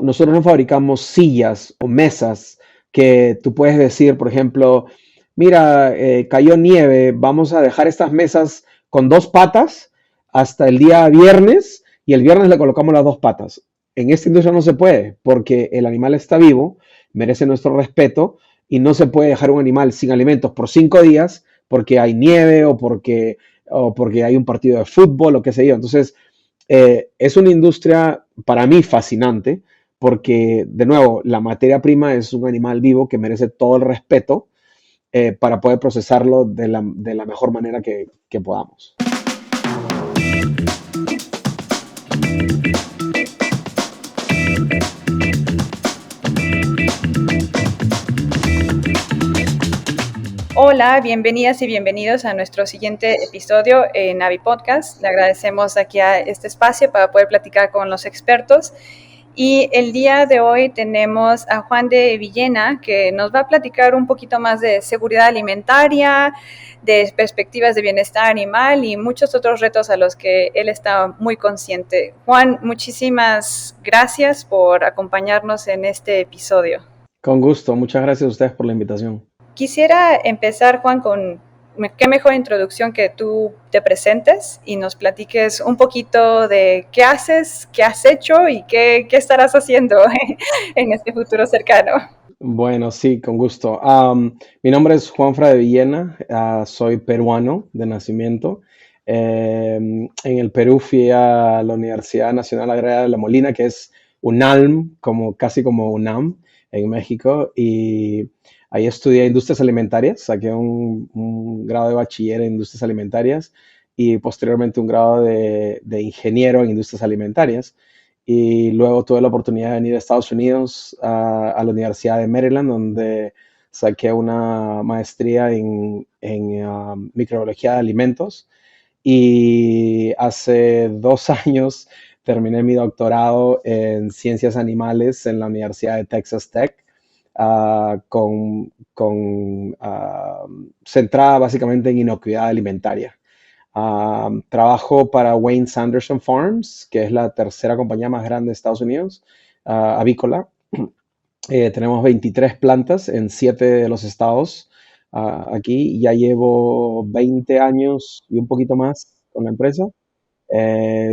Nosotros no fabricamos sillas o mesas que tú puedes decir, por ejemplo, mira, cayó nieve, vamos a dejar estas mesas con dos patas hasta el día viernes y el viernes le colocamos las dos patas. En esta industria no se puede porque el animal está vivo, merece nuestro respeto y no se puede dejar un animal sin alimentos por 5 días porque hay nieve o porque hay un partido de fútbol o qué sé yo. Entonces, es una industria para mí fascinante porque, de nuevo, la materia prima es un animal vivo que merece todo el respeto para poder procesarlo de la mejor manera que podamos. Hola, bienvenidas y bienvenidos a nuestro siguiente episodio en Navi Podcast. Le agradecemos aquí a este espacio para poder platicar con los expertos. Y el día de hoy tenemos a Juan de Villena, que nos va a platicar un poquito más de seguridad alimentaria, de perspectivas de bienestar animal y muchos otros retos a los que él está muy consciente. Juan, muchísimas gracias por acompañarnos en este episodio. Con gusto, muchas gracias a ustedes por la invitación. Quisiera empezar, Juan, con qué mejor introducción que tú te presentes y nos platiques un poquito de qué haces, qué has hecho y qué estarás haciendo en este futuro cercano. Bueno, sí, con gusto. Mi nombre es Juanfra de Villena, soy peruano de nacimiento. En el Perú fui a la Universidad Nacional Agraria de La Molina, que es UNALM, casi como UNAM en México, y ahí estudié industrias alimentarias, saqué un grado de bachiller en industrias alimentarias y posteriormente un grado de ingeniero en industrias alimentarias y luego tuve la oportunidad de venir a Estados Unidos a la Universidad de Maryland, donde saqué una maestría en microbiología de alimentos y hace 2 años terminé mi doctorado en ciencias animales en la Universidad de Texas Tech, centrada básicamente en inocuidad alimentaria. Trabajo para Wayne Sanderson Farms, que es la tercera compañía más grande de Estados Unidos, avícola. Tenemos 23 plantas en 7 de los estados aquí. Ya llevo 20 años y un poquito más con la empresa.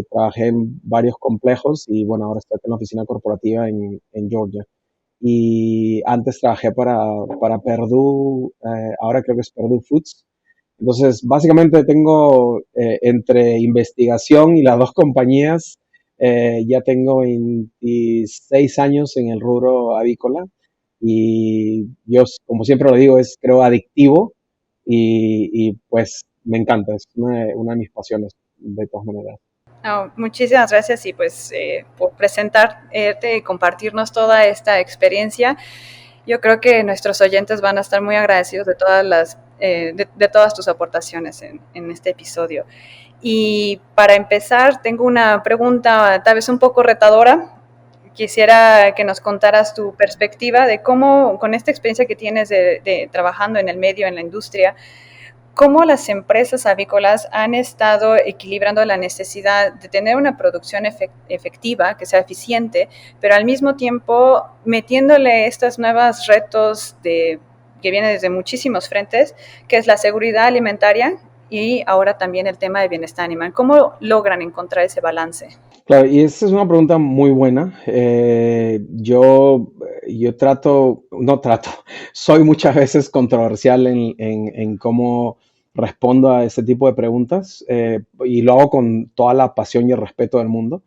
Trabajé en varios complejos y bueno, ahora estoy en la oficina corporativa en Georgia. Y antes trabajé para Perdue, ahora creo que es Perdue Foods. Entonces, básicamente tengo entre investigación y las dos compañías, ya tengo 26 años en el rubro avícola y yo, como siempre lo digo, es creo adictivo y pues me encanta, es una de mis pasiones de todas maneras. Oh, muchísimas gracias y pues por presentarte y compartirnos toda esta experiencia. Yo creo que nuestros oyentes van a estar muy agradecidos de de todas tus aportaciones en este episodio. Y para empezar, tengo una pregunta tal vez un poco retadora. Quisiera que nos contaras tu perspectiva de cómo, con esta experiencia que tienes de trabajando en el medio, en la industria, cómo las empresas avícolas han estado equilibrando la necesidad de tener una producción efectiva, que sea eficiente, pero al mismo tiempo metiéndole estos nuevos retos que vienen desde muchísimos frentes, que es la seguridad alimentaria y ahora también el tema de bienestar animal. ¿Cómo logran encontrar ese balance? Claro, y esa es una pregunta muy buena. Yo no trato, soy muchas veces controversial en cómo respondo a ese tipo de preguntas y lo hago con toda la pasión y el respeto del mundo.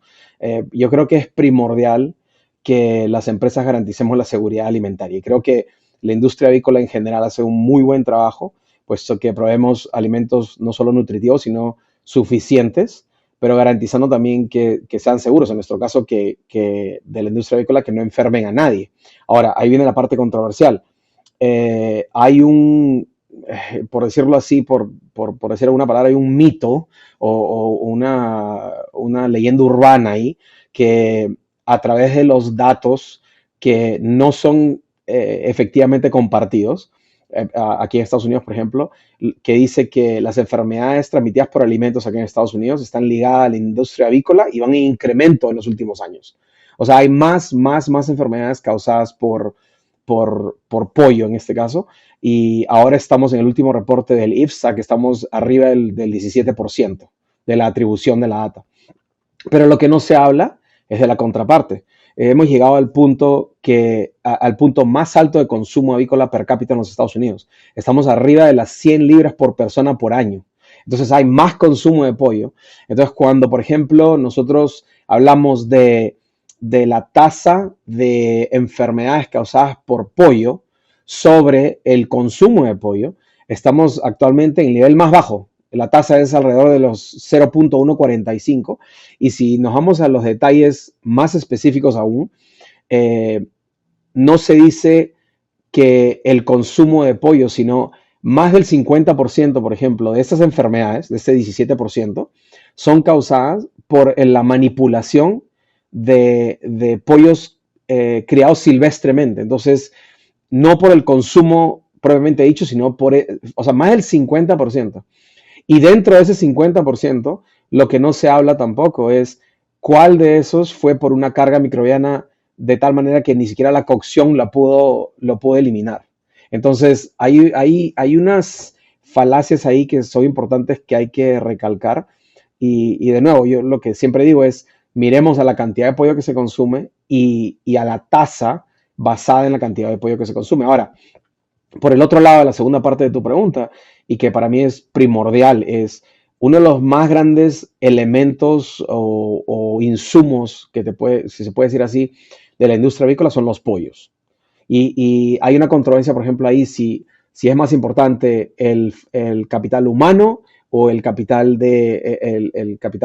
Yo creo que es primordial que las empresas garanticemos la seguridad alimentaria y creo que la industria avícola en general hace un muy buen trabajo, puesto que proveemos alimentos no solo nutritivos, sino suficientes, pero garantizando también que sean seguros, en nuestro caso, que de la industria avícola, que no enfermen a nadie. Ahora, ahí viene la parte controversial. Hay por decirlo así, por decir alguna palabra, hay un mito o una leyenda urbana ahí que a través de los datos que no son efectivamente compartidos, aquí en Estados Unidos, por ejemplo, que dice que las enfermedades transmitidas por alimentos aquí en Estados Unidos están ligadas a la industria avícola y van en incremento en los últimos años. O sea, hay más enfermedades causadas por pollo en este caso. Y ahora estamos en el último reporte del IFSA, que estamos arriba del 17% de la atribución de la data. Pero lo que no se habla es de la contraparte. Hemos llegado al punto más alto de consumo avícola per cápita en los Estados Unidos. Estamos arriba de las 100 libras por persona por año. Entonces hay más consumo de pollo. Entonces cuando, por ejemplo, nosotros hablamos de la tasa de enfermedades causadas por pollo sobre el consumo de pollo, estamos actualmente en el nivel más bajo. La tasa es alrededor de los 0.145 y si nos vamos a los detalles más específicos aún, no se dice que el consumo de pollo, sino más del 50%, por ejemplo, de estas enfermedades, de este 17%, son causadas por la manipulación de pollos criados silvestremente. Entonces, no por el consumo propiamente dicho, sino o sea, más del 50%. Y dentro de ese 50%, lo que no se habla tampoco es cuál de esos fue por una carga microbiana de tal manera que ni siquiera la cocción lo pudo eliminar. Entonces, hay unas falacias ahí que son importantes que hay que recalcar. Y de nuevo, yo lo que siempre digo es, miremos a la cantidad de pollo que se consume y a la tasa basada en la cantidad de pollo que se consume. Ahora, por el otro lado, la segunda parte de tu pregunta, y que para mí es primordial, es uno de los más grandes elementos o insumos que si se puede decir así, de la industria avícola son los pollos. Y hay una controversia, por ejemplo, ahí si es más importante el capital humano o el capital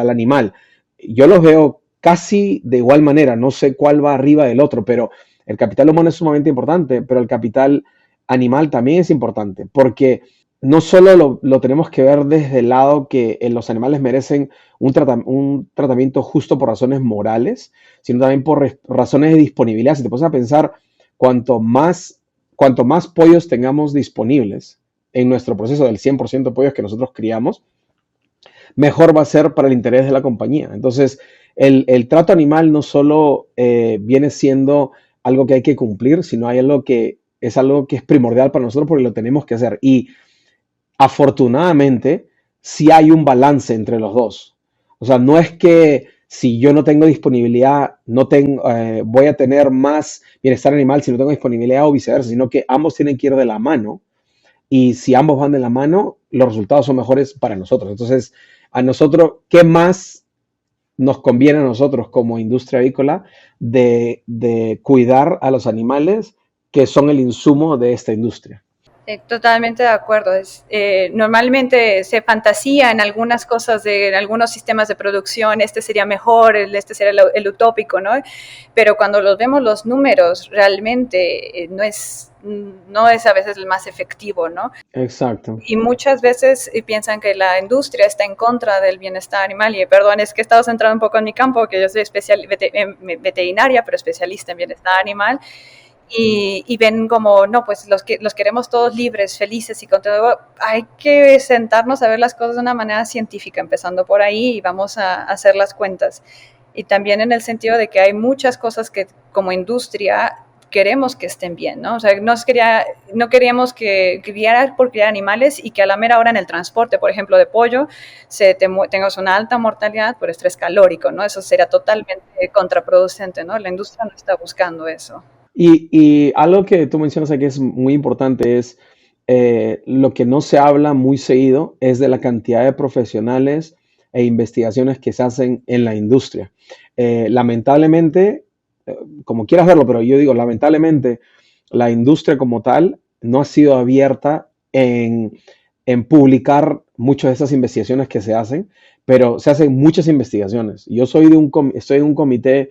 animal. Yo los veo casi de igual manera, no sé cuál va arriba del otro, pero el capital humano es sumamente importante, pero el capital animal también es importante, porque no solo lo tenemos que ver desde el lado que los animales merecen un tratamiento justo por razones morales, sino también por razones de disponibilidad. Si te pones a pensar, cuanto más pollos tengamos disponibles en nuestro proceso del 100% de pollos que nosotros criamos, mejor va a ser para el interés de la compañía. Entonces, el trato animal no solo viene siendo algo que hay que cumplir, sino hay algo que es primordial para nosotros porque lo tenemos que hacer. Y afortunadamente, sí hay un balance entre los dos. O sea, no es que si yo no tengo disponibilidad, voy a tener más bienestar animal si no tengo disponibilidad o viceversa, sino que ambos tienen que ir de la mano. Y si ambos van de la mano, los resultados son mejores para nosotros. Entonces, a nosotros, ¿qué más nos conviene a nosotros como industria avícola de cuidar a los animales que son el insumo de esta industria? Totalmente de acuerdo. Normalmente se fantasía en algunas cosas, en algunos sistemas de producción, este sería mejor, este sería el utópico, ¿no? Pero cuando los vemos los números, realmente no es a veces el más efectivo, ¿no? Exacto. Y muchas veces piensan que la industria está en contra del bienestar animal. Y perdón, es que he estado centrado un poco en mi campo, que yo soy veterinaria, pero especialista en bienestar animal. Y ven como, no, pues los queremos todos libres, felices y contentos. Hay que sentarnos a ver las cosas de una manera científica, empezando por ahí, y vamos a hacer las cuentas. Y también en el sentido de que hay muchas cosas que como industria queremos que estén bien, ¿no? O sea, no queríamos que criar por criar animales y que a la mera hora en el transporte, por ejemplo, de pollo, tengas una alta mortalidad por estrés calórico, ¿no? Eso sería totalmente contraproducente, ¿no? La industria no está buscando eso. Y algo que tú mencionas aquí es muy importante, es lo que no se habla muy seguido es de la cantidad de profesionales e investigaciones que se hacen en la industria. Lamentablemente, como quieras verlo, pero yo digo, lamentablemente, la industria como tal no ha sido abierta en publicar muchas de esas investigaciones que se hacen, pero se hacen muchas investigaciones. Yo estoy en un comité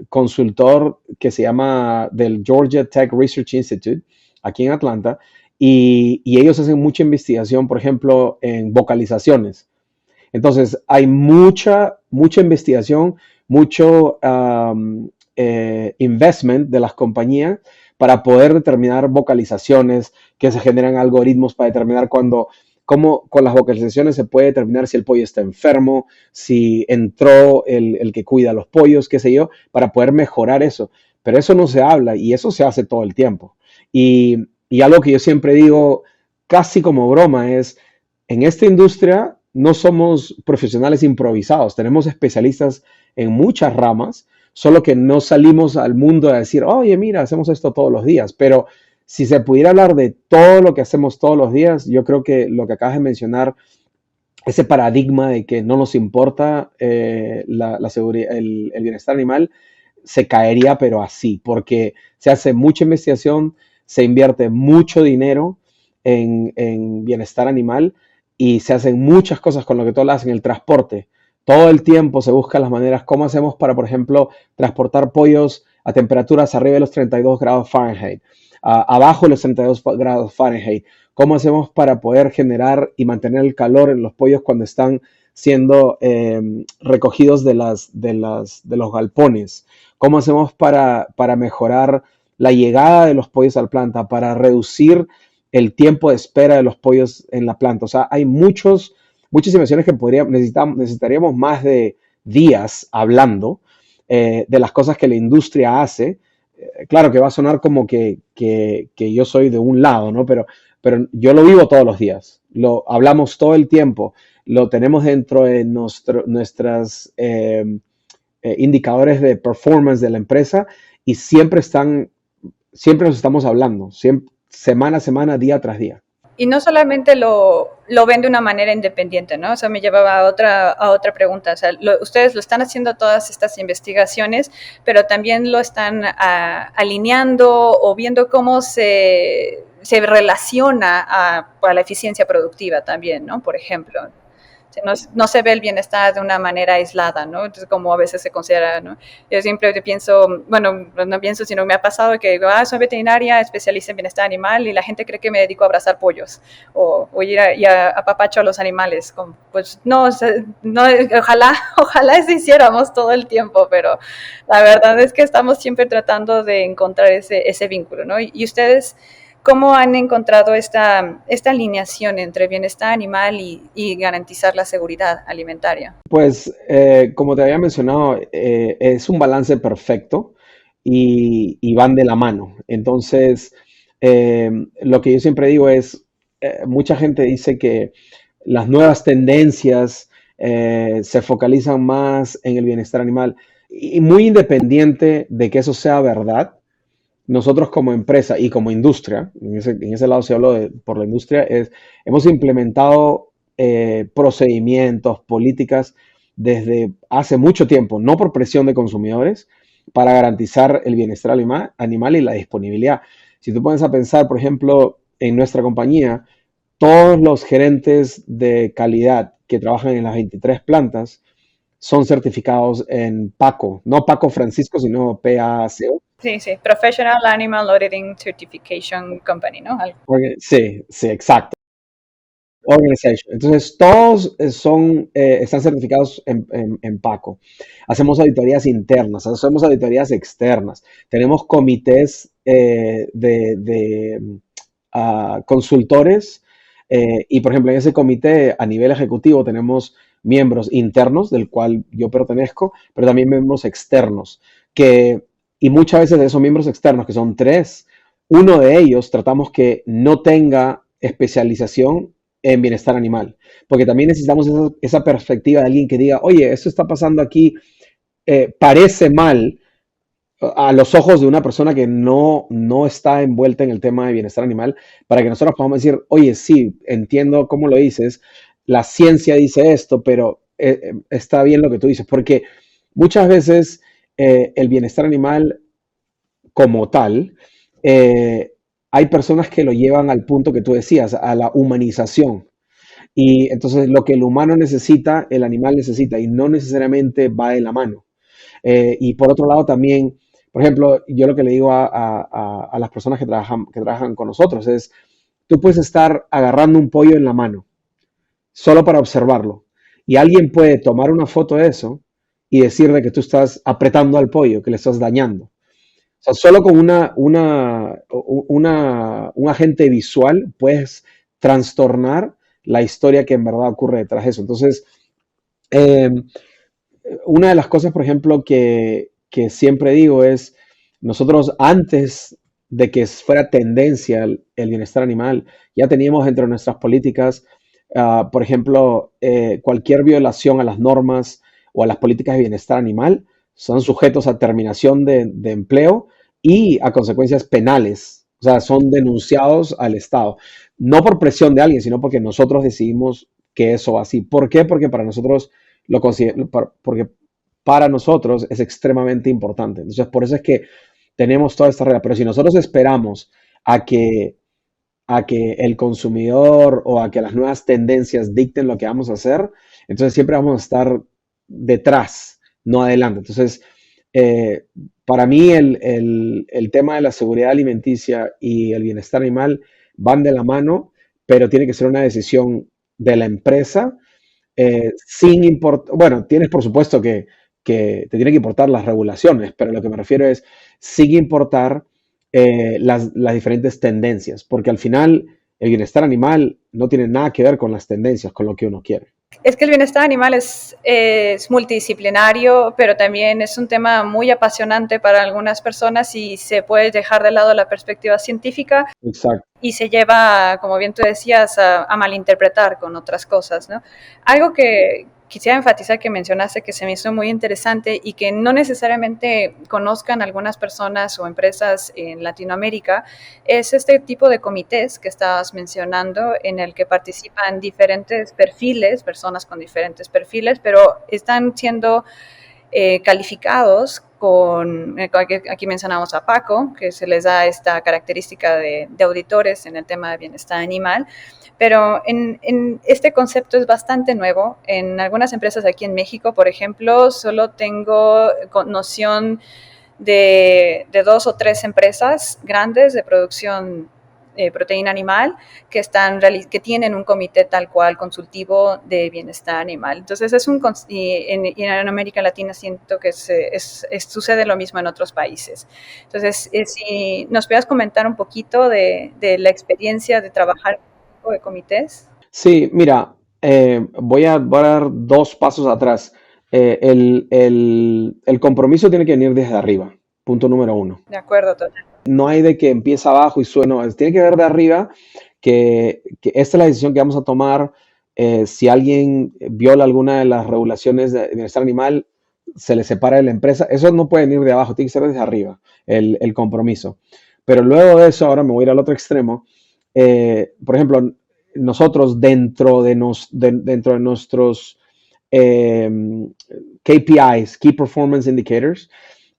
consultor que se llama del Georgia Tech Research Institute, aquí en Atlanta, y ellos hacen mucha investigación, por ejemplo, en vocalizaciones. Entonces, hay mucha investigación, mucho investment de las compañías para poder determinar vocalizaciones, que se generan algoritmos para determinar cuando cómo con las vocalizaciones se puede determinar si el pollo está enfermo, si entró el que cuida los pollos, qué sé yo, para poder mejorar eso. Pero eso no se habla y eso se hace todo el tiempo. Y algo que yo siempre digo, casi como broma, es, en esta industria no somos profesionales improvisados, tenemos especialistas en muchas ramas, solo que no salimos al mundo a decir, oye, mira, hacemos esto todos los días, pero si se pudiera hablar de todo lo que hacemos todos los días, yo creo que lo que acabas de mencionar, ese paradigma de que no nos importa la seguridad, el bienestar animal, se caería, pero así, porque se hace mucha investigación, se invierte mucho dinero en bienestar animal y se hacen muchas cosas con lo que todos hacen, el transporte. Todo el tiempo se buscan las maneras, cómo hacemos para, por ejemplo, transportar pollos a temperaturas arriba de los 32 grados Fahrenheit, abajo de los 32 grados Fahrenheit. ¿Cómo hacemos para poder generar y mantener el calor en los pollos cuando están siendo recogidos de los galpones? ¿Cómo hacemos para mejorar la llegada de los pollos a la planta, para reducir el tiempo de espera de los pollos en la planta? O sea, hay muchas inversiones que necesitaríamos más de días hablando de las cosas que la industria hace. Claro que va a sonar como que yo soy de un lado, ¿no? Pero yo lo vivo todos los días, lo hablamos todo el tiempo, lo tenemos dentro de nuestras indicadores de performance de la empresa y siempre nos estamos hablando, semana a semana, día tras día. Y no solamente lo ven de una manera independiente, ¿no? Eso me llevaba a otra pregunta. O sea, ustedes lo están haciendo todas estas investigaciones, pero también lo están alineando o viendo cómo se relaciona a la eficiencia productiva también, ¿no? Por ejemplo. No se ve el bienestar de una manera aislada, ¿no? Entonces, como a veces se considera, ¿no? Yo siempre pienso, bueno, no pienso, sino me ha pasado que digo, soy veterinaria, especialista en bienestar animal, y la gente cree que me dedico a abrazar pollos o ir a papacho a los animales. Pues no, ojalá eso hiciéramos todo el tiempo, pero la verdad es que estamos siempre tratando de encontrar ese vínculo, ¿no? Y ustedes, ¿cómo han encontrado esta alineación entre bienestar animal y garantizar la seguridad alimentaria? Pues, como te había mencionado, es un balance perfecto y van de la mano. Entonces, lo que yo siempre digo es, mucha gente dice que las nuevas tendencias se focalizan más en el bienestar animal y muy independiente de que eso sea verdad. Nosotros como empresa y como industria, en ese lado se habla por la industria, hemos implementado procedimientos, políticas desde hace mucho tiempo, no por presión de consumidores, para garantizar el bienestar animal y la disponibilidad. Si tú pones a pensar, por ejemplo, en nuestra compañía, todos los gerentes de calidad que trabajan en las 23 plantas son certificados en PACO, no PACO Francisco, sino PACO. Sí, Professional Animal Auditing Certification Company, ¿no? Sí, exacto. Organization. Entonces, todos están certificados en PACO. Hacemos auditorías internas, hacemos auditorías externas. Tenemos comités de consultores y, por ejemplo, en ese comité a nivel ejecutivo tenemos miembros internos, del cual yo pertenezco, pero también miembros externos, y muchas veces de esos miembros externos, que son 3, uno de ellos tratamos que no tenga especialización en bienestar animal, porque también necesitamos esa perspectiva de alguien que diga, oye, esto está pasando aquí, parece mal a los ojos de una persona que no está envuelta en el tema de bienestar animal, para que nosotros podamos decir, oye, sí, entiendo cómo lo dices, la ciencia dice esto, pero está bien lo que tú dices, porque muchas veces el bienestar animal como tal, hay personas que lo llevan al punto que tú decías, a la humanización. Y entonces lo que el humano necesita, el animal necesita, y no necesariamente va de la mano. Y por otro lado también, por ejemplo, yo lo que le digo a las personas que trabajan con nosotros es, tú puedes estar agarrando un pollo en la mano, solo para observarlo. Y alguien puede tomar una foto de eso y decir de que tú estás apretando al pollo, que le estás dañando. O sea, solo con un agente visual puedes trastornar la historia que en verdad ocurre detrás de eso. Entonces, eh, una de las cosas, por ejemplo, que siempre digo es, nosotros antes de que fuera tendencia el bienestar animal, ya teníamos dentro de nuestras políticas, por ejemplo, cualquier violación a las normas o a las políticas de bienestar animal son sujetos a terminación de empleo y a consecuencias penales. O sea, son denunciados al Estado. No por presión de alguien, sino porque nosotros decidimos que eso va así. ¿Por qué? Porque para nosotros porque para nosotros es extremadamente importante. Entonces, por eso es que tenemos toda esta regla. Pero si nosotros esperamos a que, a que el consumidor o a que las nuevas tendencias dicten lo que vamos a hacer, entonces siempre vamos a estar detrás, no adelante. Entonces, eh, para mí el tema de la seguridad alimenticia y el bienestar animal van de la mano, pero tiene que ser una decisión de la empresa sin importar, bueno, tienes por supuesto que te tienen que importar las regulaciones, pero lo que me refiero es sin importar las diferentes tendencias, porque al final el bienestar animal no tiene nada que ver con las tendencias, con lo que uno quiere. Es que el bienestar animal es multidisciplinario, pero también es un tema muy apasionante para algunas personas y se puede dejar de lado la perspectiva científica. Exacto. Y se lleva, como bien tú decías, a malinterpretar con otras cosas, ¿no? Algo que quisiera enfatizar que mencionaste que se me hizo muy interesante y que no necesariamente conozcan algunas personas o empresas en Latinoamérica es este tipo de comités que estabas mencionando en el que participan diferentes perfiles, personas con diferentes perfiles, pero están siendo calificados con, aquí mencionamos a Paco, que se les da esta característica de auditores en el tema de bienestar animal, pero en este concepto es bastante nuevo. En algunas empresas aquí en México, por ejemplo, solo tengo noción de 2 o 3 empresas grandes de producción proteína animal que tienen un comité tal cual consultivo de bienestar animal. Entonces y en América Latina siento que sucede lo mismo en otros países. Entonces, si nos puedas comentar un poquito de la experiencia de trabajar de comités. Sí, mira, voy a dar dos pasos atrás. El compromiso tiene que venir desde arriba, punto número uno. De acuerdo, total. No hay de que empieza abajo y sube, no, tiene que ver de arriba que esta es la decisión que vamos a tomar. Si alguien viola alguna de las regulaciones de bienestar animal, se le separa de la empresa. Eso no puede venir de abajo, tiene que ser desde arriba, el compromiso. Pero luego de eso, ahora me voy a ir al otro extremo. Por ejemplo, nosotros dentro de nuestros KPIs, Key Performance Indicators,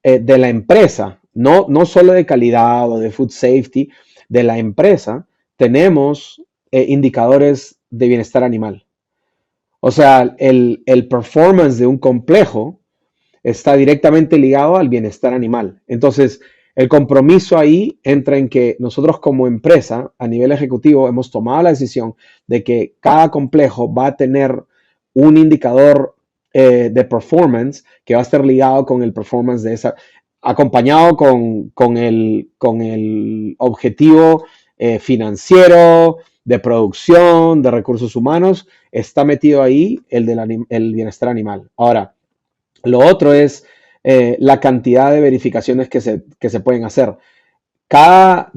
de la empresa, no solo de calidad o de food safety, de la empresa, tenemos indicadores de bienestar animal. O sea, el performance de un complejo está directamente ligado al bienestar animal. Entonces, el compromiso ahí entra en que nosotros como empresa, a nivel ejecutivo, hemos tomado la decisión de que cada complejo va a tener un indicador de performance que va a estar ligado con el performance de esa, acompañado con el objetivo financiero, de producción, de recursos humanos, está metido ahí el bienestar animal. Ahora, lo otro es la cantidad de verificaciones que se pueden hacer. Cada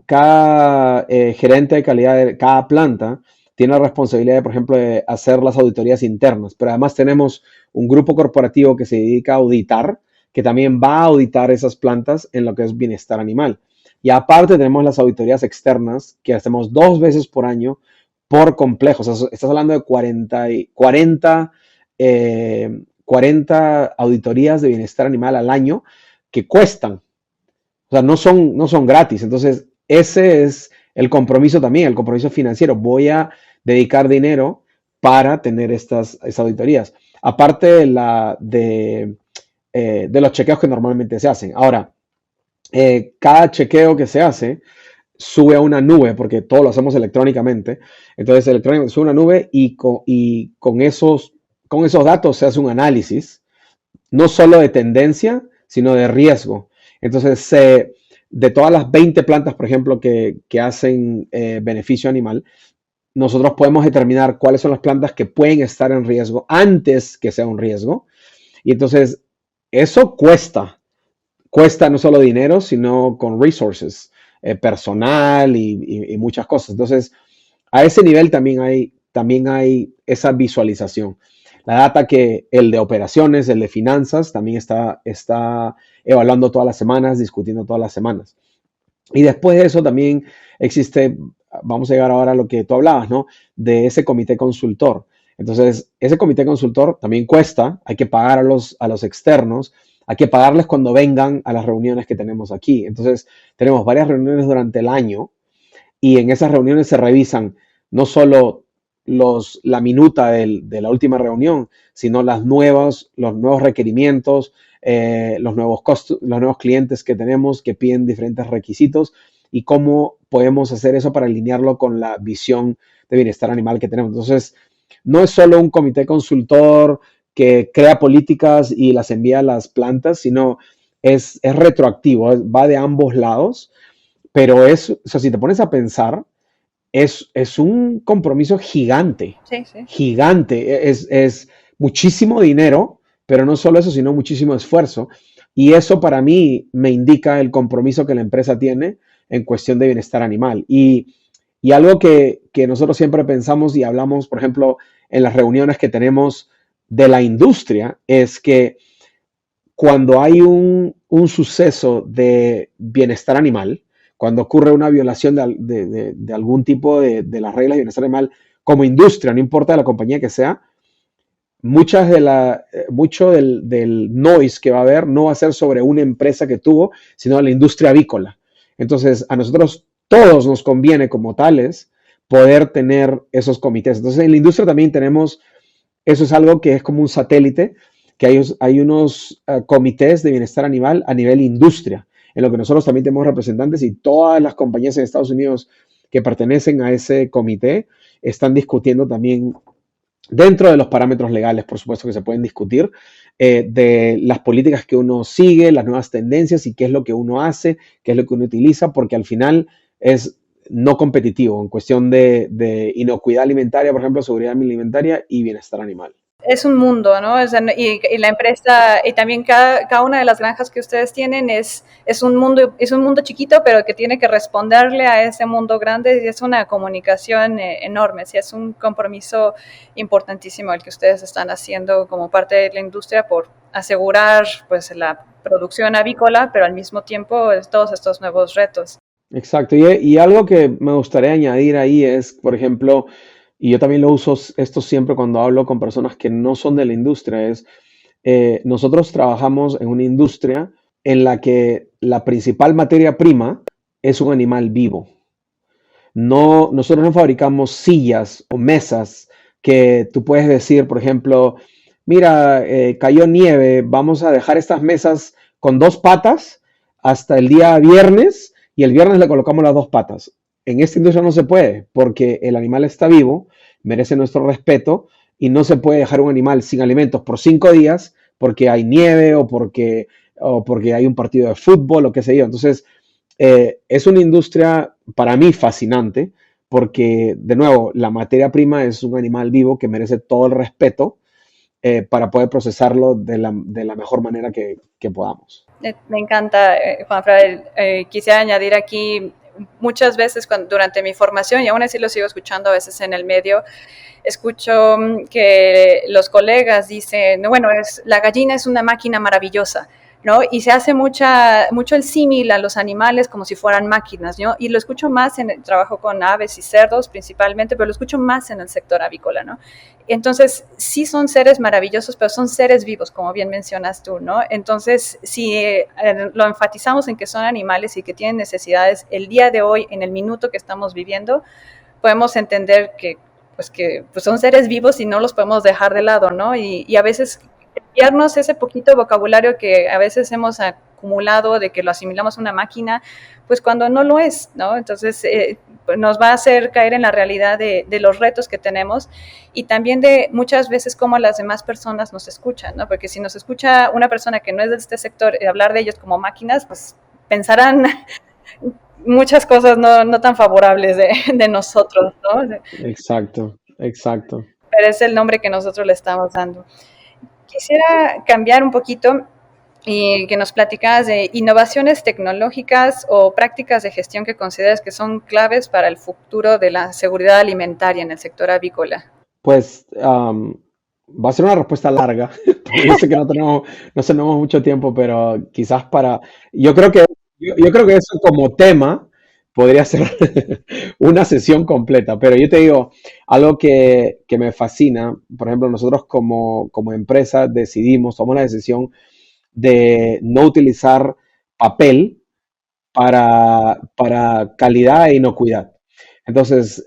gerente de calidad de cada planta tiene la responsabilidad, por ejemplo, de hacer las auditorías internas, pero además tenemos un grupo corporativo que se dedica a auditar, que también va a auditar esas plantas en lo que es bienestar animal. Y aparte tenemos las auditorías externas, que hacemos 2 veces por año por complejo. O sea, estás hablando de 40 auditorías de bienestar animal al año que cuestan. O sea, no son gratis. Entonces, ese es el compromiso también, el compromiso financiero. Voy a dedicar dinero para tener estas auditorías. Aparte de los chequeos que normalmente se hacen. Ahora, cada chequeo que se hace sube a una nube, porque todo lo hacemos electrónicamente. Entonces, electrónicamente sube a una nube y con esos datos se hace un análisis, no solo de tendencia, sino de riesgo. Entonces, de todas las 20 plantas, por ejemplo, que hacen beneficio animal, nosotros podemos determinar cuáles son las plantas que pueden estar en riesgo antes que sea un riesgo. Y entonces eso cuesta no solo dinero, sino con resources, personal y muchas cosas. Entonces, a ese nivel también hay esa visualización. La data que el de operaciones, el de finanzas, también está evaluando todas las semanas, discutiendo todas las semanas. Y después de eso también existe, vamos a llegar ahora a lo que tú hablabas, ¿no? De ese comité consultor. Entonces, ese comité consultor también cuesta, hay que pagar a los externos, hay que pagarles cuando vengan a las reuniones que tenemos aquí. Entonces, tenemos varias reuniones durante el año y en esas reuniones se revisan no solo la minuta de la última reunión, sino los nuevos requerimientos, los nuevos clientes que tenemos que piden diferentes requisitos y cómo podemos hacer eso para alinearlo con la visión de bienestar animal que tenemos. Entonces, no es solo un comité consultor que crea políticas y las envía a las plantas, sino es retroactivo, va de ambos lados, pero o sea, si te pones a pensar, es un compromiso gigante, Sí, sí. gigante, es muchísimo dinero, pero no solo eso, sino muchísimo esfuerzo. Y eso para mí me indica el compromiso que la empresa tiene en cuestión de bienestar animal. Y algo que nosotros siempre pensamos y hablamos, por ejemplo, en las reuniones que tenemos de la industria, es que cuando hay un suceso de bienestar animal, cuando ocurre una violación de algún tipo de las reglas de bienestar animal como industria, no importa la compañía que sea, mucho del noise que va a haber no va a ser sobre una empresa que tuvo, sino la industria avícola. Entonces, a nosotros todos nos conviene como tales poder tener esos comités. Entonces, en la industria también tenemos, eso es algo que es como un satélite, que hay unos comités de bienestar animal a nivel industria, en lo que nosotros también tenemos representantes y todas las compañías en Estados Unidos que pertenecen a ese comité están discutiendo también dentro de los parámetros legales, por supuesto que se pueden discutir, de las políticas que uno sigue, las nuevas tendencias y qué es lo que uno hace, qué es lo que uno utiliza, porque al final es no competitivo en cuestión de inocuidad alimentaria, por ejemplo, seguridad alimentaria y bienestar animal. Es un mundo, ¿no? O sea, y la empresa, y también cada una de las granjas que ustedes tienen es un mundo chiquito, pero que tiene que responderle a ese mundo grande, y es una comunicación enorme, sí, es un compromiso importantísimo el que ustedes están haciendo como parte de la industria por asegurar, pues, la producción avícola, pero al mismo tiempo todos estos nuevos retos. Exacto. Y algo que me gustaría añadir ahí es, por ejemplo, y yo también lo uso esto siempre cuando hablo con personas que no son de la industria, es nosotros trabajamos en una industria en la que la principal materia prima es un animal vivo. No, nosotros no fabricamos sillas o mesas que tú puedes decir, por ejemplo, mira, cayó nieve, vamos a dejar estas mesas con dos patas hasta el día viernes y el viernes le colocamos las dos patas. En esta industria no se puede porque el animal está vivo, merece nuestro respeto y no se puede dejar un animal sin alimentos por 5 días porque hay nieve o porque hay un partido de fútbol o qué sé yo. Entonces, es una industria para mí fascinante porque, de nuevo, la materia prima es un animal vivo que merece todo el respeto para poder procesarlo de la mejor manera que podamos. Me encanta, Juan Fray. Quisiera añadir aquí, muchas veces durante mi formación, y aún así lo sigo escuchando a veces en el medio, escucho que los colegas dicen, bueno, la gallina es una máquina maravillosa, ¿no? Y se hace mucho el símil a los animales como si fueran máquinas, ¿no? Y lo escucho más en el trabajo con aves y cerdos principalmente, pero lo escucho más en el sector avícola, ¿no? Entonces, sí son seres maravillosos, pero son seres vivos, como bien mencionas tú, ¿no? Entonces, si lo enfatizamos en que son animales y que tienen necesidades el día de hoy, en el minuto que estamos viviendo, podemos entender que pues son seres vivos y no los podemos dejar de lado, ¿no? Y a veces cambiarnos ese poquito de vocabulario que a veces hemos acumulado de que lo asimilamos a una máquina, pues cuando no lo es, ¿no? Entonces nos va a hacer caer en la realidad de los retos que tenemos y también de muchas veces cómo las demás personas nos escuchan, ¿no? Porque si nos escucha una persona que no es de este sector hablar de ellos como máquinas, pues pensarán muchas cosas no tan favorables de nosotros, ¿no? Exacto, exacto. Pero es el nombre que nosotros le estamos dando. Quisiera cambiar un poquito y que nos platicabas de innovaciones tecnológicas o prácticas de gestión que consideras que son claves para el futuro de la seguridad alimentaria en el sector avícola. Pues va a ser una respuesta larga, porque yo sé que no tenemos mucho tiempo, pero quizás yo creo que, yo creo que eso como tema podría ser una sesión completa, pero yo te digo, algo que me fascina, por ejemplo, nosotros como empresa tomamos la decisión de no utilizar papel para calidad e inocuidad. Entonces,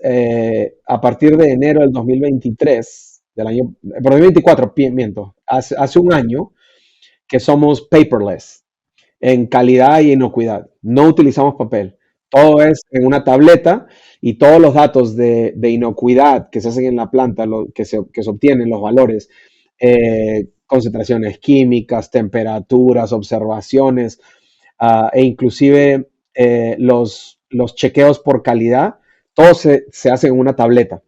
a partir de enero del 2023, del año, 2024, miento, hace un año que somos paperless en calidad y inocuidad. No utilizamos papel. Todo es en una tableta y todos los datos de inocuidad que se hacen en la planta, que se obtienen, los valores, concentraciones químicas, temperaturas, observaciones, e inclusive los chequeos por calidad, todo se hace en una tableta.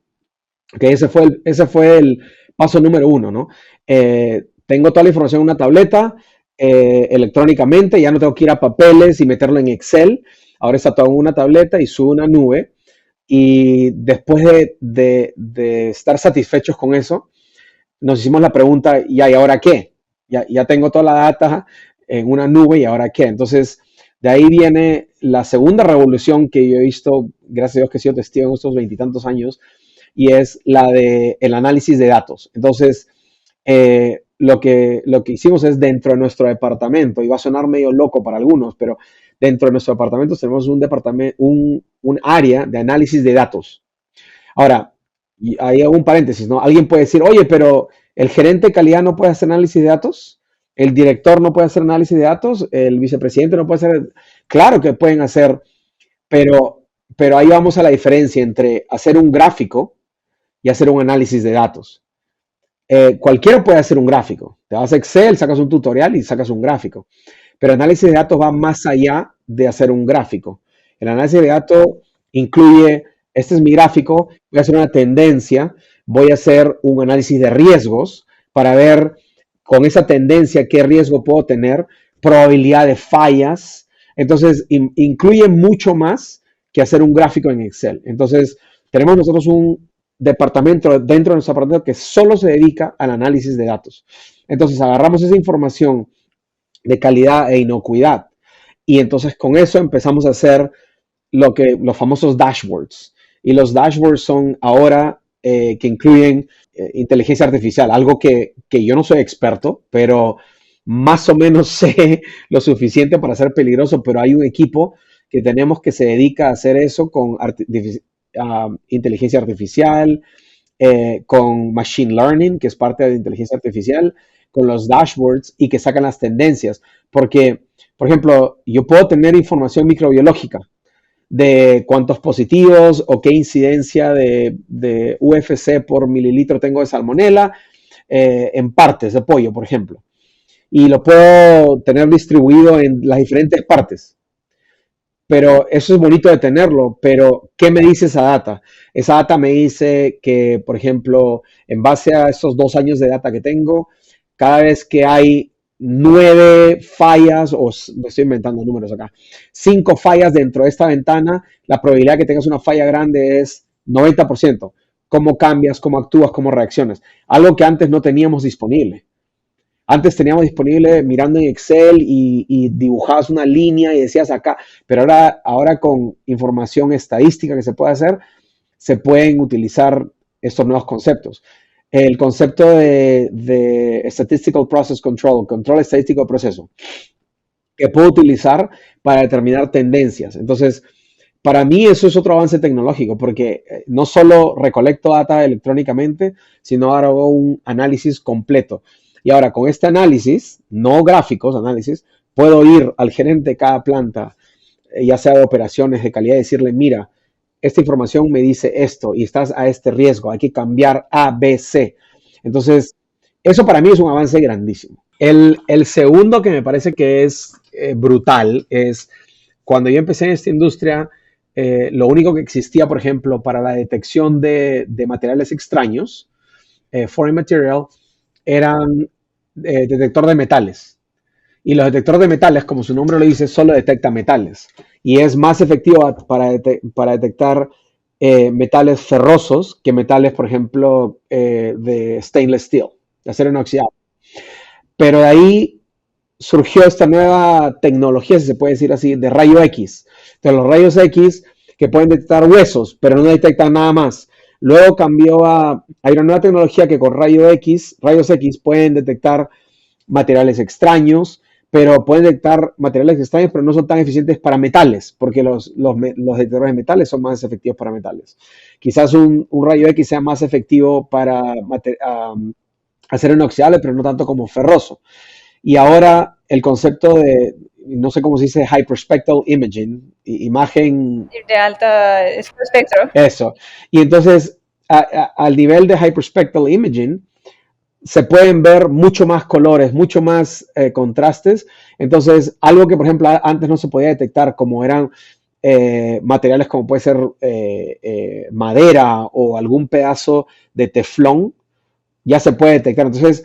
Okay, ese fue el paso número uno, ¿no? Tengo toda la información en una tableta, electrónicamente, ya no tengo que ir a papeles y meterlo en Excel. Ahora está todo en una tableta y sube una nube. Y después de estar satisfechos con eso, nos hicimos la pregunta, ¿y ahora qué? Ya tengo toda la data en una nube, ¿y ahora qué? Entonces, de ahí viene la segunda revolución que yo he visto, gracias a Dios que he sido testigo en estos veintitantos años, y es la de el análisis de datos. Entonces, lo que hicimos es dentro de nuestro departamento, y va a sonar medio loco para algunos, pero dentro de nuestro departamento tenemos un área de análisis de datos. Ahora, y ahí hago un paréntesis, ¿no? Alguien puede decir, oye, pero el gerente de calidad no puede hacer análisis de datos, el director no puede hacer análisis de datos, el vicepresidente no puede hacer. Claro que pueden hacer, pero ahí vamos a la diferencia entre hacer un gráfico y hacer un análisis de datos. Cualquiera puede hacer un gráfico. Te vas a Excel, sacas un tutorial y sacas un gráfico. Pero el análisis de datos va más allá de hacer un gráfico. El análisis de datos incluye, este es mi gráfico, voy a hacer una tendencia, voy a hacer un análisis de riesgos para ver con esa tendencia qué riesgo puedo tener, probabilidad de fallas. Entonces, incluye mucho más que hacer un gráfico en Excel. Entonces, tenemos nosotros un departamento dentro de nuestro departamento que solo se dedica al análisis de datos. Entonces, agarramos esa información de calidad e inocuidad y entonces con eso empezamos a hacer los famosos dashboards. Y los dashboards son ahora que incluyen inteligencia artificial, algo que yo no soy experto, pero más o menos sé lo suficiente para ser peligroso, pero hay un equipo que tenemos que se dedica a hacer eso con inteligencia artificial, con machine learning, que es parte de inteligencia artificial, con los dashboards y que sacan las tendencias. Porque, por ejemplo, yo puedo tener información microbiológica de cuántos positivos o qué incidencia de UFC por mililitro tengo de salmonela en partes de pollo, por ejemplo. Y lo puedo tener distribuido en las diferentes partes. Pero eso es bonito de tenerlo, pero ¿qué me dice esa data? Esa data me dice que, por ejemplo, en base a esos 2 años de data que tengo, cada vez que hay 9 fallas, o me estoy inventando números acá, 5 fallas dentro de esta ventana, la probabilidad que tengas una falla grande es 90%. ¿Cómo cambias, cómo actúas, cómo reaccionas? Algo que antes no teníamos disponible. Antes teníamos disponible mirando en Excel y dibujabas una línea y decías acá, pero ahora con información estadística que se puede hacer, se pueden utilizar estos nuevos conceptos. El concepto de Statistical Process Control, control estadístico de proceso, que puedo utilizar para determinar tendencias. Entonces, para mí eso es otro avance tecnológico, porque no solo recolecto data electrónicamente, sino ahora hago un análisis completo. Y ahora con este análisis, no gráficos, análisis, puedo ir al gerente de cada planta, ya sea de operaciones, de calidad, y decirle, mira, esta información me dice esto y estás a este riesgo, hay que cambiar A, B, C. Entonces, eso para mí es un avance grandísimo. El segundo que me parece que es brutal es cuando yo empecé en esta industria, lo único que existía, por ejemplo, para la detección de materiales extraños, foreign material, eran detector de metales. Y los detectores de metales, como su nombre lo dice, solo detectan metales. Y es más efectivo para detectar metales ferrosos que metales, por ejemplo, de stainless steel, de acero inoxidable. Pero de ahí surgió esta nueva tecnología, si se puede decir así, de rayo X. Entonces, los rayos X que pueden detectar huesos, pero no detectan nada más. Luego cambió hay una nueva tecnología que con rayos X pueden detectar materiales extraños, pero pueden detectar materiales extraños, pero no son tan eficientes para metales, porque los detectores de metales son más efectivos para metales. Quizás un rayo X sea más efectivo para acero inoxidable, pero no tanto como ferroso. Y ahora el concepto de, no sé cómo se dice, hyperspectral imaging, imagen. De alta espectro. Eso. Y entonces, al nivel de hyperspectral imaging, se pueden ver mucho más colores, mucho más contrastes. Entonces, algo que, por ejemplo, antes no se podía detectar, como eran materiales como puede ser madera o algún pedazo de teflón, ya se puede detectar. Entonces,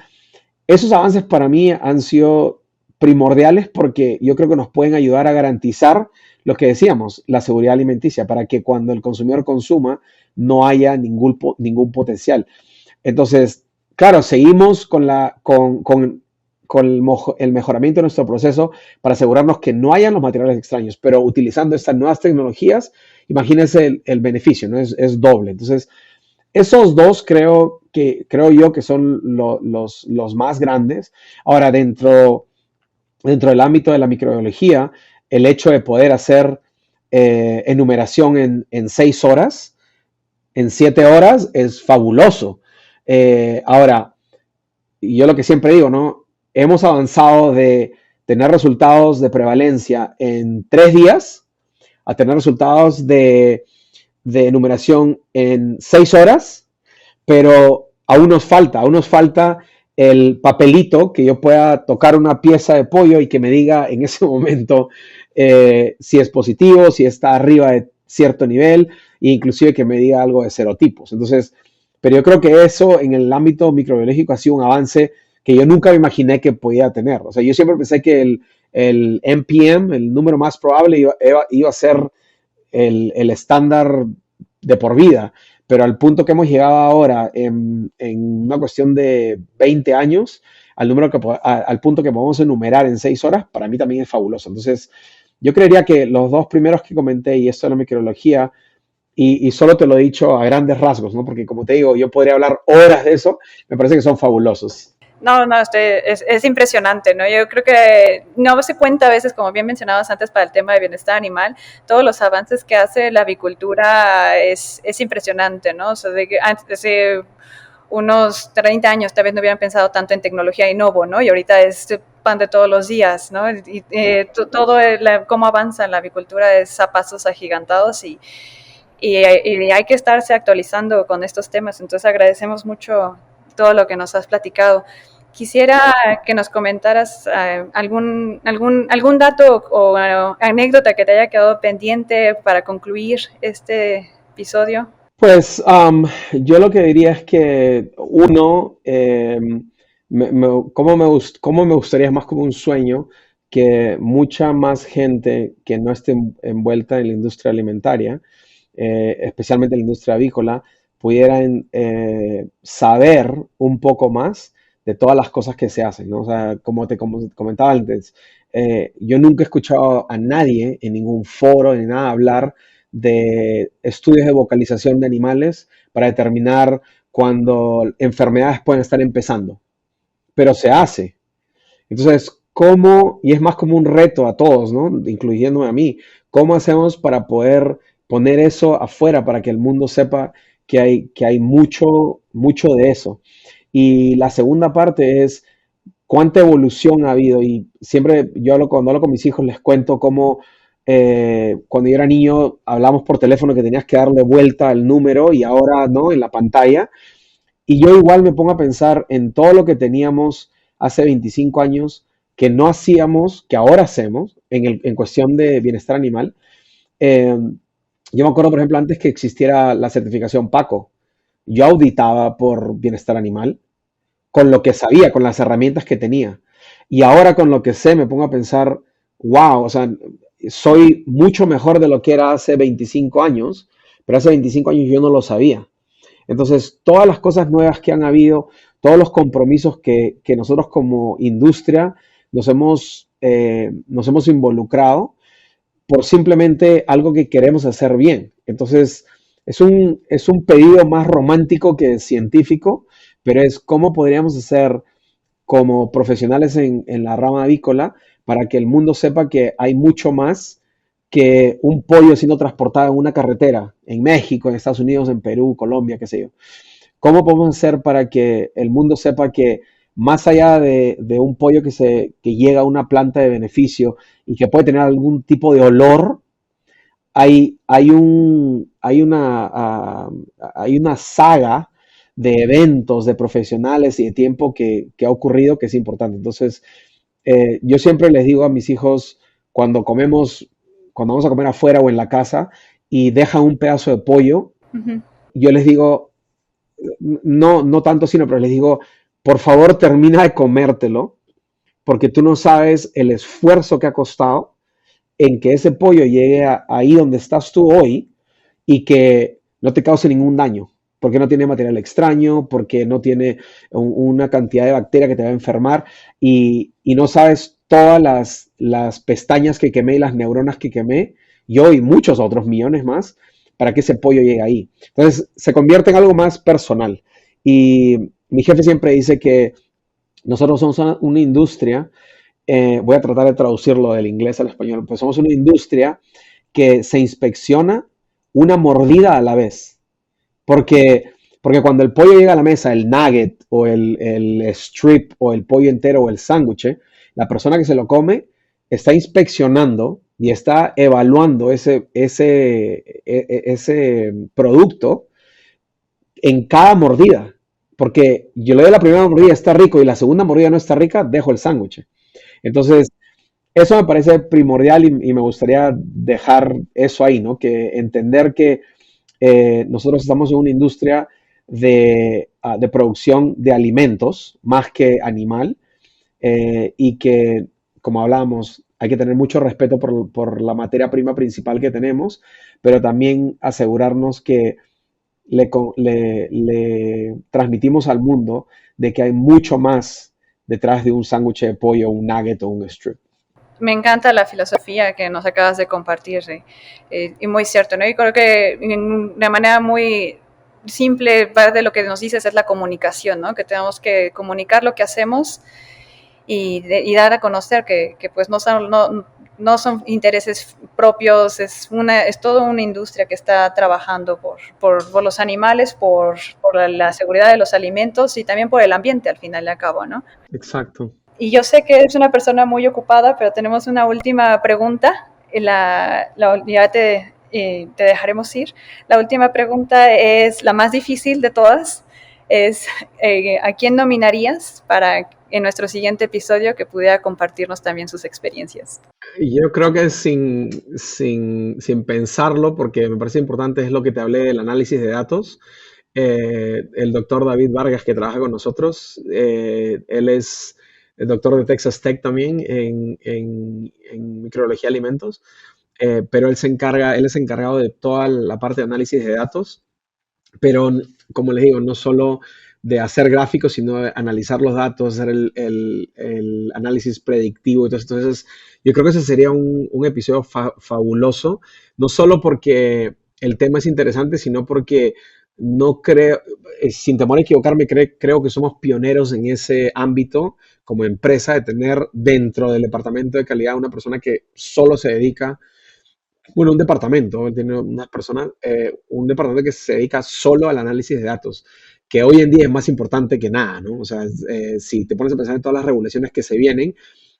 esos avances para mí han sido primordiales porque yo creo que nos pueden ayudar a garantizar lo que decíamos, la seguridad alimenticia, para que cuando el consumidor consuma no haya ningún potencial. Entonces, claro, seguimos con el mejoramiento de nuestro proceso para asegurarnos que no hayan los materiales extraños, pero utilizando estas nuevas tecnologías, imagínense el beneficio, ¿no? Es doble. Entonces, esos dos creo yo que son los más grandes. Ahora, dentro del ámbito de la microbiología, el hecho de poder hacer enumeración en 6 horas, en 7 horas, es fabuloso. Ahora, yo lo que siempre digo, ¿no? Hemos avanzado de tener resultados de prevalencia en 3 días a tener resultados de enumeración en 6 horas, pero aún nos falta el papelito que yo pueda tocar una pieza de pollo y que me diga en ese momento si es positivo, si está arriba de cierto nivel, e inclusive que me diga algo de serotipos. Entonces, pero yo creo que eso en el ámbito microbiológico ha sido un avance que yo nunca me imaginé que podía tener. O sea, yo siempre pensé que el NPM, el número más probable, iba a ser el estándar de por vida, pero al punto que hemos llegado ahora en una cuestión de 20 años, al punto que podemos enumerar en 6 horas, para mí también es fabuloso. Entonces, yo creería que los dos primeros que comenté, y esto de la microbiología, y solo te lo he dicho a grandes rasgos, ¿no? Porque como te digo, yo podría hablar horas de eso, me parece que son fabulosos. No, no, es impresionante, ¿no? Yo creo que no se cuenta a veces, como bien mencionabas antes, para el tema de bienestar animal, todos los avances que hace la avicultura es impresionante, ¿no? O sea, de que antes, unos 30 años tal vez no hubieran pensado tanto en tecnología innovo, ¿no? Y ahorita es pan de todos los días, ¿no? Y todo cómo avanza la avicultura es a pasos agigantados y hay que estarse actualizando con estos temas. Entonces agradecemos mucho todo lo que nos has platicado. Quisiera que nos comentaras algún dato o anécdota que te haya quedado pendiente para concluir este episodio. Pues yo lo que diría es que uno, cómo me gustaría, es más como un sueño, que mucha más gente que no esté envuelta en la industria alimentaria, especialmente en la industria avícola, pudieran saber un poco más de todas las cosas que se hacen, ¿no? O sea, como te comentaba antes, yo nunca he escuchado a nadie en ningún foro ni nada hablar de estudios de vocalización de animales para determinar cuando enfermedades pueden estar empezando, pero se hace. Entonces, ¿cómo? Y es más como un reto a todos, ¿no? Incluyéndome a mí. ¿Cómo hacemos para poder poner eso afuera para que el mundo sepa que hay mucho de eso? Y la segunda parte es cuánta evolución ha habido. Y siempre cuando hablo con mis hijos les cuento cómo cuando yo era niño hablamos por teléfono que tenías que darle vuelta al número y ahora no, en la pantalla. Y yo igual me pongo a pensar en todo lo que teníamos hace 25 años que no hacíamos, que ahora hacemos en cuestión de bienestar animal. Eh, yo me acuerdo, por ejemplo, antes que existiera la certificación PACO, yo auditaba por bienestar animal con lo que sabía, con las herramientas que tenía. Y ahora con lo que sé me pongo a pensar, wow, o sea, soy mucho mejor de lo que era hace 25 años, pero hace 25 años yo no lo sabía. Entonces, todas las cosas nuevas que han habido, todos los compromisos que nosotros como industria nos hemos involucrado por simplemente algo que queremos hacer bien. Entonces, es un pedido más romántico que científico, pero es cómo podríamos hacer como profesionales en la rama avícola para que el mundo sepa que hay mucho más que un pollo siendo transportado en una carretera en México, en Estados Unidos, en Perú, Colombia, qué sé yo. ¿Cómo podemos hacer para que el mundo sepa que más allá de un pollo que llega a una planta de beneficio y que puede tener algún tipo de olor, hay una saga de eventos, de profesionales y de tiempo que ha ocurrido que es importante? Entonces, yo siempre les digo a mis hijos cuando comemos, cuando vamos a comer afuera o en la casa y dejan un pedazo de pollo, Ujú. yo les digo, no tanto sino, pero les digo, por favor termina de comértelo, porque tú no sabes el esfuerzo que ha costado en que ese pollo llegue ahí donde estás tú hoy y que no te cause ningún daño, porque no tiene material extraño, porque no tiene una cantidad de bacteria que te va a enfermar y no sabes todas las pestañas que quemé y las neuronas que quemé, yo y muchos otros millones más, para que ese pollo llegue ahí. Entonces se convierte en algo más personal. Y mi jefe siempre dice que nosotros somos una industria, voy a tratar de traducirlo del inglés al español, pues somos una industria que se inspecciona una mordida a la vez. Porque cuando el pollo llega a la mesa, el nugget o el strip o el pollo entero o el sándwich, la persona que se lo come está inspeccionando y está evaluando ese producto en cada mordida. Porque yo le doy la primera mordida, está rico, y la segunda mordida no está rica, dejo el sándwich. Entonces, eso me parece primordial y me gustaría dejar eso ahí, ¿no? Que entender que nosotros estamos en una industria de producción de alimentos más que animal, y que, como hablábamos, hay que tener mucho respeto por la materia prima principal que tenemos, pero también asegurarnos que le transmitimos al mundo de que hay mucho más detrás de un sándwich de pollo, un nugget o un strip. Me encanta la filosofía que nos acabas de compartir, y muy cierto, ¿no? Y creo que de una manera muy simple, parte de lo que nos dices es la comunicación, ¿no? Que tenemos que comunicar lo que hacemos y dar a conocer que pues no son intereses propios, es toda una industria que está trabajando por los animales, por la seguridad de los alimentos y también por el ambiente al final y al cabo, ¿no? Exacto. Y yo sé que eres una persona muy ocupada, pero tenemos una última pregunta. Ya te dejaremos ir. La última pregunta es la más difícil de todas. Es, ¿a quién nominarías para en nuestro siguiente episodio que pudiera compartirnos también sus experiencias? Yo creo que sin pensarlo, porque me parece importante, es lo que te hablé del análisis de datos. El doctor David Vargas, que trabaja con nosotros, él es el doctor de Texas Tech también en microbiología de alimentos, pero él es encargado de toda la parte de análisis de datos, pero como les digo, no solo de hacer gráficos, sino de analizar los datos, hacer el análisis predictivo. Entonces, yo creo que ese sería un episodio fabuloso, no solo porque el tema es interesante, sino porque no creo, sin temor a equivocarme, creo que somos pioneros en ese ámbito como empresa, de tener dentro del departamento de calidad una persona que solo se dedica, bueno, un departamento, tiene unas personas, un departamento que se dedica solo al análisis de datos, que hoy en día es más importante que nada, ¿no? O sea, si te pones a pensar en todas las regulaciones que se vienen,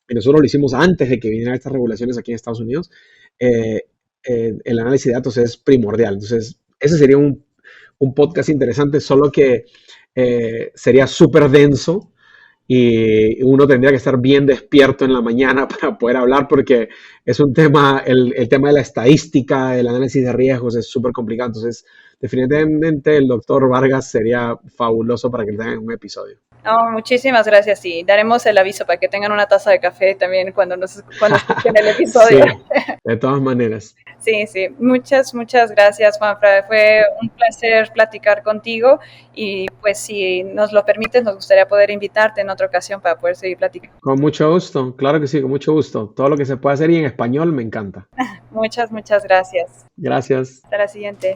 y nosotros lo hicimos antes de que vinieran estas regulaciones aquí en Estados Unidos, eh, el análisis de datos es primordial. Entonces, ese sería un podcast interesante, solo que sería súper denso y uno tendría que estar bien despierto en la mañana para poder hablar porque es un tema, el tema de la estadística, el análisis de riesgos es súper complicado. Entonces, definitivamente el doctor Vargas sería fabuloso para que tengan un episodio. Oh, muchísimas gracias y daremos el aviso para que tengan una taza de café también cuando escuchen el episodio. Sí, de todas maneras. Sí, sí. Muchas gracias, Juanfra. Fue un placer platicar contigo y pues si nos lo permites, nos gustaría poder invitarte en otra ocasión para poder seguir platicando. Con mucho gusto, claro que sí, con mucho gusto. Todo lo que se puede hacer y en español me encanta. Muchas gracias. Gracias. Hasta la siguiente.